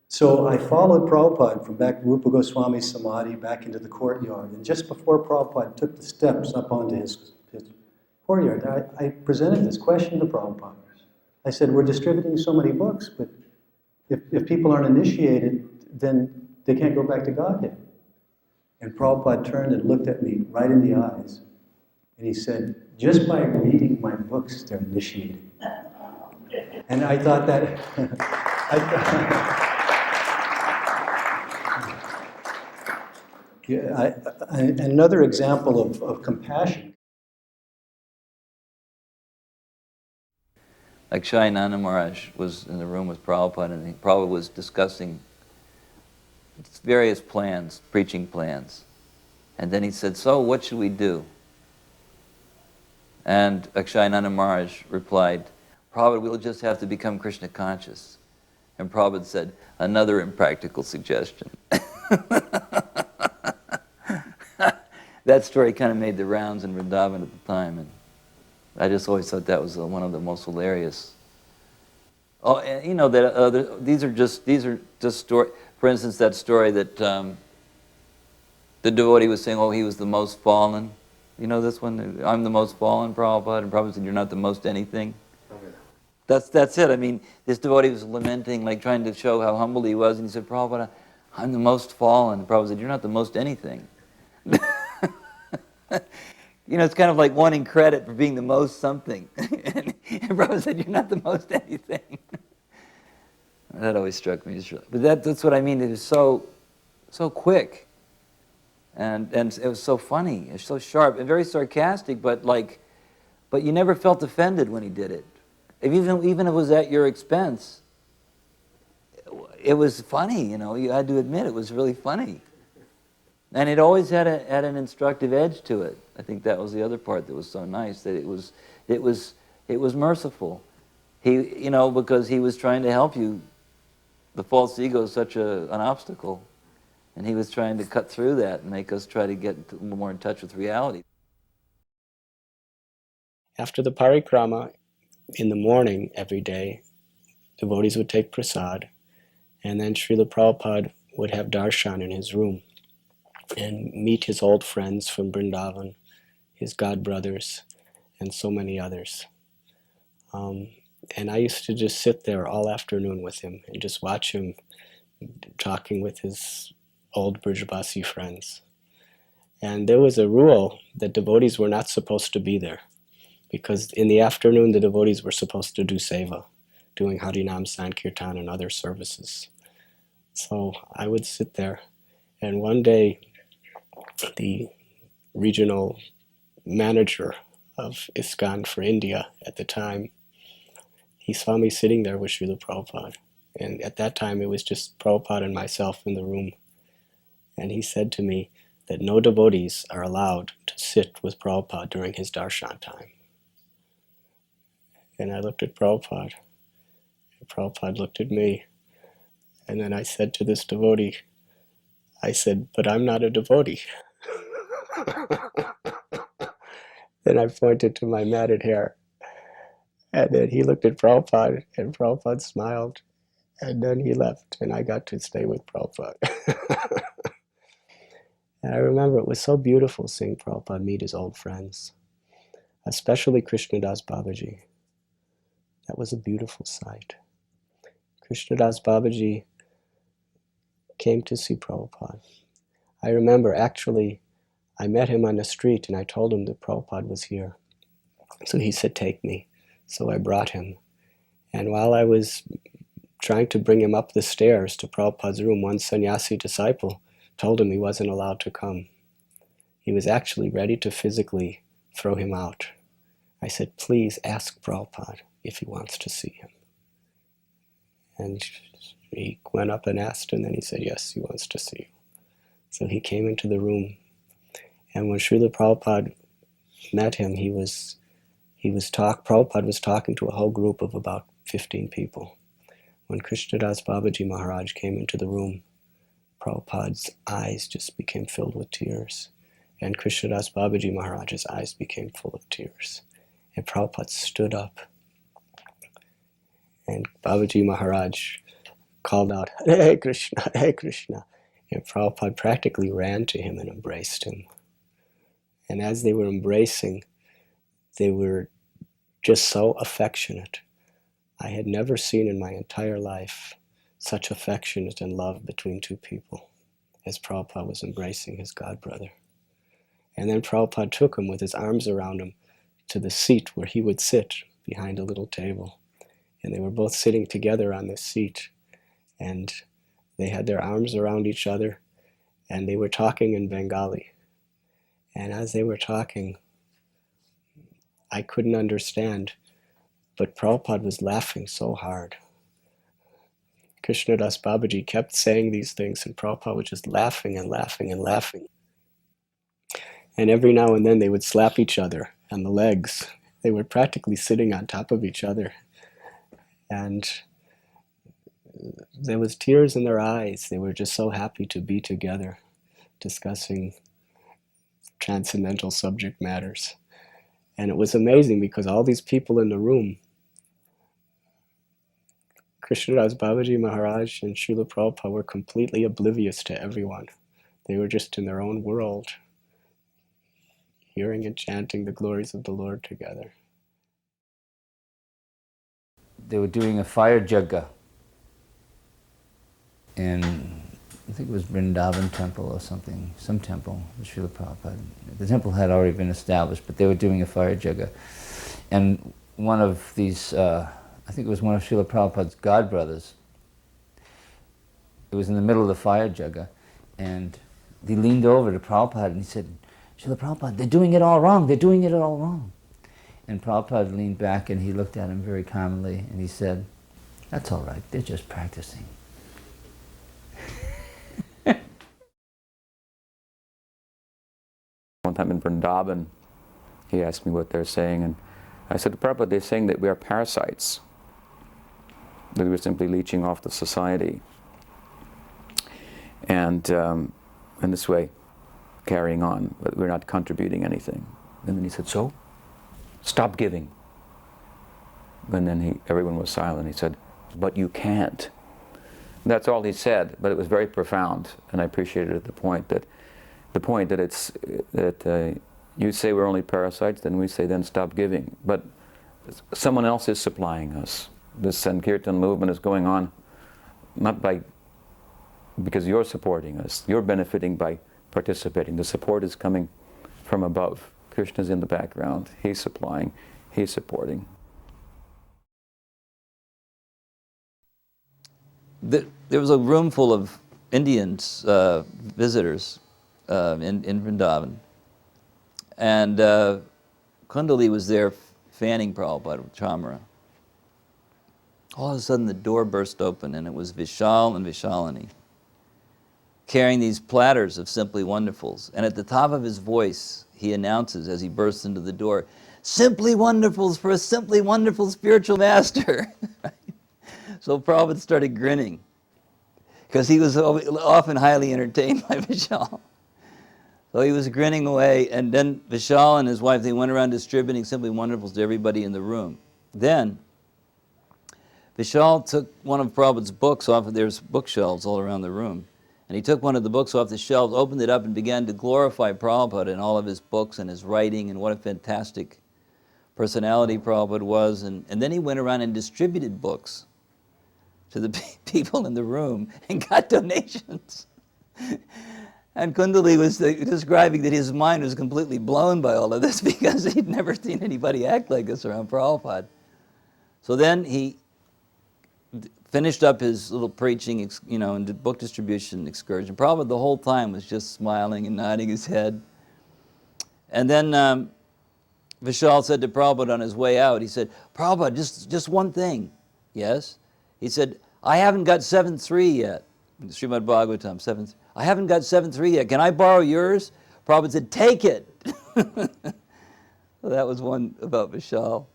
So I followed Prabhupada from back Rupa Goswami's Samadhi back into the courtyard. And just before Prabhupada took the steps up onto his courtyard, I presented this question to Prabhupada. I said, we're distributing so many books, but if people aren't initiated, then they can't go back to Godhead. And Prabhupada turned and looked at me right in the eyes. And he said, just by reading my books, they're initiated. And I thought that, another example of compassion. Like Shayananda Maharaj was in the room with Prabhupada, and Prabhupada was discussing various plans, preaching plans. And then he said, so what should we do? And Akshayananda Maharaj replied, Prabhupada, we'll just have to become Krishna conscious. And Prabhupada said, another impractical suggestion. That story kind of made the rounds in Vrindavan at the time, and I just always thought that was one of the most hilarious. Oh, and you know that these are just story. For instance, that story that the devotee was saying, "Oh, he was the most fallen." You know this one? I'm the most fallen, Prabhupada, and Prabhupada said, "You're not the most anything." Okay. That's it. I mean, this devotee was lamenting, like trying to show how humble he was, and he said, "Prabhupada, I'm the most fallen." And Prabhupada said, "You're not the most anything." You know, it's kind of like wanting credit for being the most something. And Prabhupada said, "You're not the most anything." That always struck me. But that's what I mean. It was so quick, and it was so funny. It was so sharp and very sarcastic. But you never felt offended when he did it. Even if it was at your expense, it was funny. You know, you had to admit it was really funny. And it always had an instructive edge to it. I think that was the other part that was so nice, that it was merciful. You know, because he was trying to help you. The false ego is such an obstacle, and he was trying to cut through that and make us try to get more in touch with reality. After the parikrama, in the morning every day, devotees would take prasad, and then Srila Prabhupada would have darshan in his room and meet his old friends from Vrindavan, his godbrothers, and so many others. And I used to just sit there all afternoon with him and just watch him talking with his old Brijbasi friends. And there was a rule that devotees were not supposed to be there, because in the afternoon the devotees were supposed to do seva, doing Harinam Sankirtan and other services. So I would sit there, and one day the regional manager of ISKCON for India at the time, he saw me sitting there with Srila Prabhupada. And at that time it was just Prabhupada and myself in the room. And he said to me that no devotees are allowed to sit with Prabhupada during his darshan time. And I looked at Prabhupada, and Prabhupada looked at me, and then I said to this devotee, I said, "But I'm not a devotee." Then I pointed to my matted hair. And then he looked at Prabhupada, and Prabhupada smiled. And then he left, and I got to stay with Prabhupada. And I remember it was so beautiful seeing Prabhupada meet his old friends, especially Krishnadas Babaji. That was a beautiful sight. Krishnadas Babaji came to see Prabhupada. I remember actually, I met him on the street and I told him that Prabhupada was here. So he said, take me. So I brought him. And while I was trying to bring him up the stairs to Prabhupada's room, one sannyasi disciple told him he wasn't allowed to come. He was actually ready to physically throw him out. I said, please ask Prabhupada if he wants to see him. And he went up and asked, and then he said, yes, he wants to see you. So he came into the room. And when Srila Prabhupada met him, Prabhupada was talking to a whole group of about 15 people. When Krishnadas Babaji Maharaj came into the room, Prabhupada's eyes just became filled with tears. And Krishnadas Babaji Maharaj's eyes became full of tears. And Prabhupada stood up. And Babaji Maharaj called out, Hare Krishna, Hare Krishna. And Prabhupada practically ran to him and embraced him. And as they were embracing, they were just so affectionate. I had never seen in my entire life such affectionate and love between two people as Prabhupada was embracing his godbrother. And then Prabhupada took him with his arms around him to the seat where he would sit behind a little table. And they were both sitting together on this seat. And they had their arms around each other, and they were talking in Bengali. And as they were talking, I couldn't understand, but Prabhupada was laughing so hard. Krishnadas Babaji kept saying these things, and Prabhupada was just laughing and laughing and laughing. And every now and then they would slap each other on the legs. They were practically sitting on top of each other. And there was tears in their eyes. They were just so happy to be together, discussing transcendental subject matters. And it was amazing because all these people in the room, Krishnadas Babaji Maharaj and Srila Prabhupada, were completely oblivious to everyone. They were just in their own world, hearing and chanting the glories of the Lord together. They were doing a fire jaga in, I think it was Vrindavan temple or something, some temple with Srila Prabhupada. The temple had already been established, but they were doing a fire jaga. And one of these, I think it was one of Srila Prabhupada's godbrothers, it was in the middle of the fire jaga, and he leaned over to Prabhupada and he said, Srila Prabhupada, they're doing it all wrong, they're doing it all wrong. And Prabhupada leaned back and he looked at him very calmly and he said, that's all right, they're just practicing. One time in Vrindavan, he asked me what they're saying, and I said, Prabhupada, they're saying that we are parasites, that we're simply leeching off the society. And in this way, carrying on, but we're not contributing anything. And then he said, so? Stop giving. And then everyone was silent. He said, but you can't. And that's all he said, but it was very profound, and I appreciated the point that it's that you say we're only parasites, then we say then stop giving. But someone else is supplying us. This Sankirtan movement is going on not because you're supporting us. You're benefiting by participating. The support is coming from above. Krishna's in the background. He's supplying. He's supporting. There was a room full of Indians, visitors, in Vrindavan. And Kundali was there fanning Prabhupada with chamara. All of a sudden the door burst open and it was Vishal and Vishalini carrying these platters of Simply Wonderfuls. And at the top of his voice, he announces as he bursts into the door, Simply Wonderfuls for a Simply Wonderful spiritual master. So Prabhupada started grinning because he was often highly entertained by Vishal. So he was grinning away, and then Vishal and his wife, they went around distributing Simply Wonderfuls to everybody in the room. Then Vishal took one of Prabhupada's books off of, there's bookshelves all around the room, and he took one of the books off the shelves, opened it up, and began to glorify Prabhupada and all of his books and his writing, and what a fantastic personality Prabhupada was. And then he went around and distributed books to the people in the room and got donations. And Kundali was describing that his mind was completely blown by all of this because he'd never seen anybody act like this around Prabhupada. So then he finished up his little preaching, and book distribution excursion. Prabhupada the whole time was just smiling and nodding his head. And then Vishal said to Prabhupada on his way out, he said, "Prabhupada, just one thing." "Yes?" He said, "I haven't got 7.3 yet." Srimad Bhagavatam, 7. "I haven't got 7.3 yet. Can I borrow yours?" Prabhupada said, "Take it." So that was one about Vishal.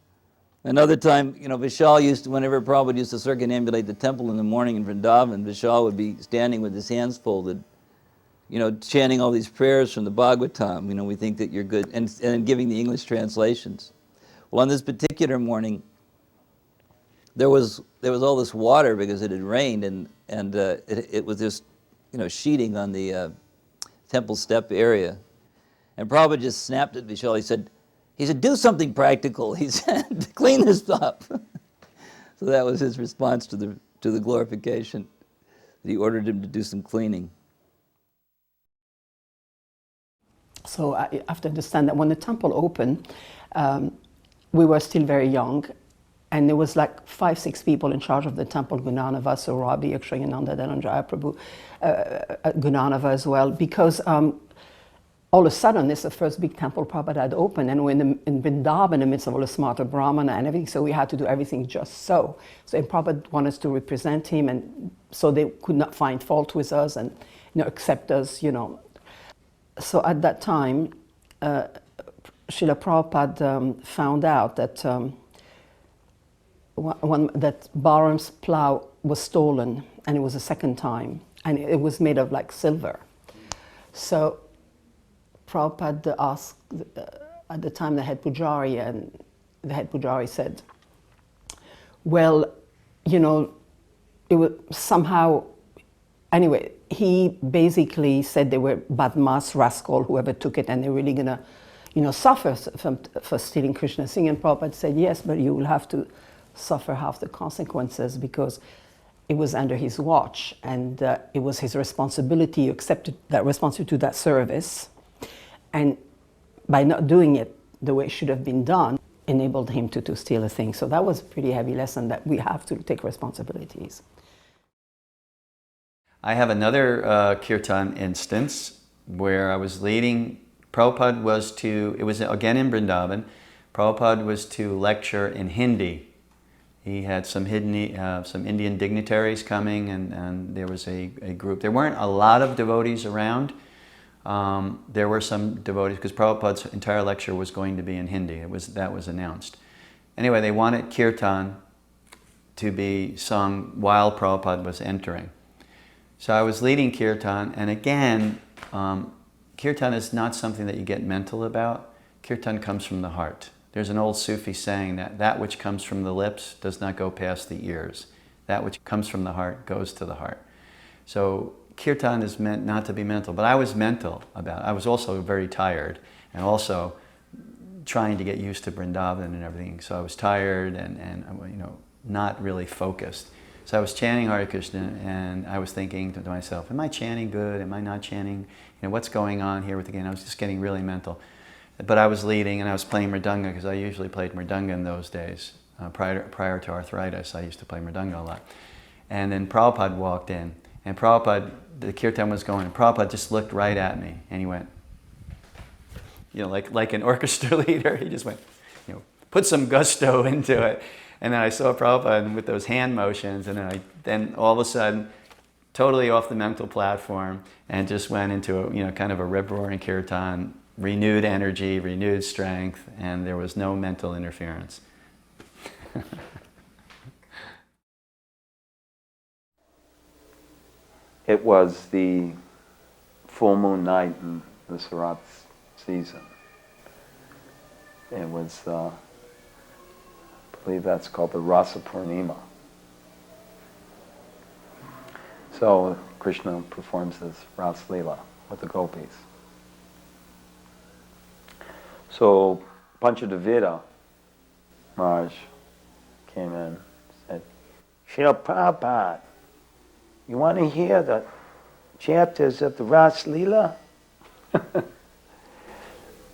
Another time, Vishal used to, whenever Prabhupada used to circumambulate the temple in the morning in Vrindavan, Vishal would be standing with his hands folded, chanting all these prayers from the Bhagavatam. We think that you're good, and giving the English translations. Well, on this particular morning, there was all this water because it had rained, and it was just sheeting on the temple step area. And Prabhupada just snapped at Vishal. He said, "Do something practical." He said, "Clean this up." So that was his response to the glorification. He ordered him to do some cleaning. So I have to understand that when the temple opened, we were still very young, and there was like 5-6 people in charge of the temple, Gunanava, Sorabi, Akshayananda, Dhananjaya Prabhu, Gunanava as well, because all of a sudden, this is the first big temple Prabhupada had opened, and we're in Vrindavan, in the midst of all the smarta Brahmana and everything, so we had to do everything just so. So Prabhupada wanted us to represent him, and so they could not find fault with us and accept us, So at that time, Srila Prabhupada found out that that Balaram's plow was stolen, and it was the second time, and it was made of like silver. So Prabhupada asked at the time the head pujari, and the head pujari said, "Well, it was somehow." Anyway, he basically said they were badmas, rascal, whoever took it, and they're really gonna, suffer for stealing Krishna's thing. And Prabhupada said, "Yes, but you will have to suffer half the consequences because it was under his watch, and it was his responsibility. He accepted that responsibility to that service, and by not doing it the way it should have been done, enabled him to steal a thing." So that was a pretty heavy lesson, that we have to take responsibilities. I have another kirtan instance where I was leading. Prabhupada it was again in Vrindavan, Prabhupada was to lecture in Hindi. He had some Indian dignitaries coming, and there was a group. There weren't a lot of devotees around. There were some devotees because Prabhupada's entire lecture was going to be in Hindi. That was announced. Anyway, they wanted kirtan to be sung while Prabhupada was entering. So I was leading kirtan, and again, kirtan is not something that you get mental about. Kirtan comes from the heart. There's an old Sufi saying that which comes from the lips does not go past the ears. That which comes from the heart goes to the heart. So kirtan is meant not to be mental, but I was mental about it. I was also very tired, and also trying to get used to Vrindavan and everything. So I was tired and not really focused. So I was chanting Hare Krishna, and I was thinking to myself, am I chanting good? Am I not chanting? What's going on here with the game? I was just getting really mental. But I was leading, and I was playing mridanga, because I usually played mridanga in those days. Prior to arthritis, I used to play mridanga a lot. And then Prabhupada walked in, and the kirtan was going, and Prabhupada just looked right at me, and he went, like an orchestra leader, he just went, put some gusto into it. And then I saw Prabhupada with those hand motions, and then all of a sudden, totally off the mental platform, and just went into kind of a rip-roaring kirtan, renewed energy, renewed strength, and there was no mental interference. It was the full moon night in the Sarat season. It was I believe that's called the Rasa Purnima. So Krishna performs this Ras Leela with the gopis. So Panchadevita Maharaj came in and said, Srila Prabhupada, you want to hear the chapters of the Ras Leela?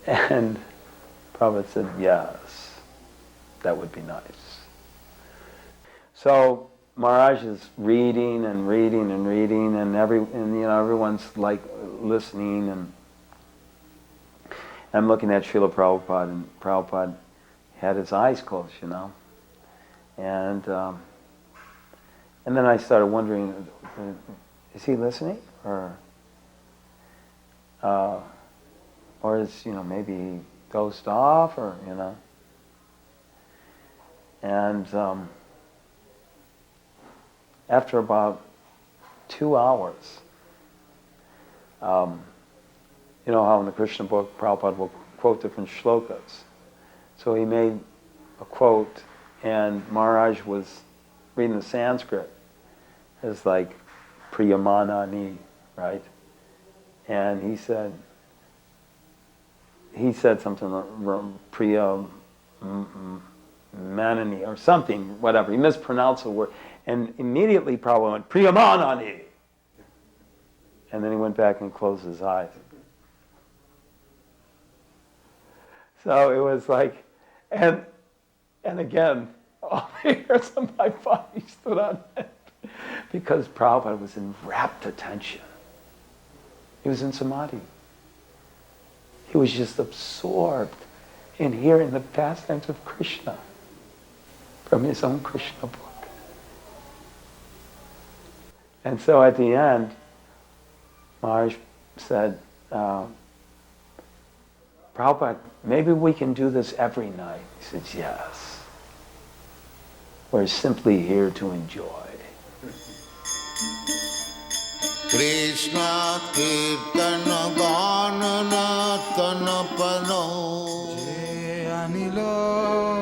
And Prabhupada said, yes, that would be nice. So Maharaj is reading and reading and reading, and everyone's like listening, and I'm looking at Srila Prabhupada, and Prabhupada had his eyes closed, and then I started wondering, is he listening, or is maybe he dozed off, or and after about 2 hours, you know how in the Krishna book Prabhupada will quote different shlokas. So he made a quote, and Maharaj was reading the Sanskrit as like Priyamanani, right? And he said something like Priyamanani or something, whatever. He mispronounced the word. And immediately Prabhupada went, Priyamanani! And then he went back and closed his eyes. So it was like, and again, all the hairs on my body stood on end, because Prabhupada was in rapt attention. He was in samadhi. He was just absorbed in hearing the pastimes of Krishna from his own Krishna book. And so at the end, Maharaj said, Prabhupada, maybe we can do this every night. He said, yes. We're simply here to enjoy. Krishna Kirtana Ganana Tanapano Je Anilo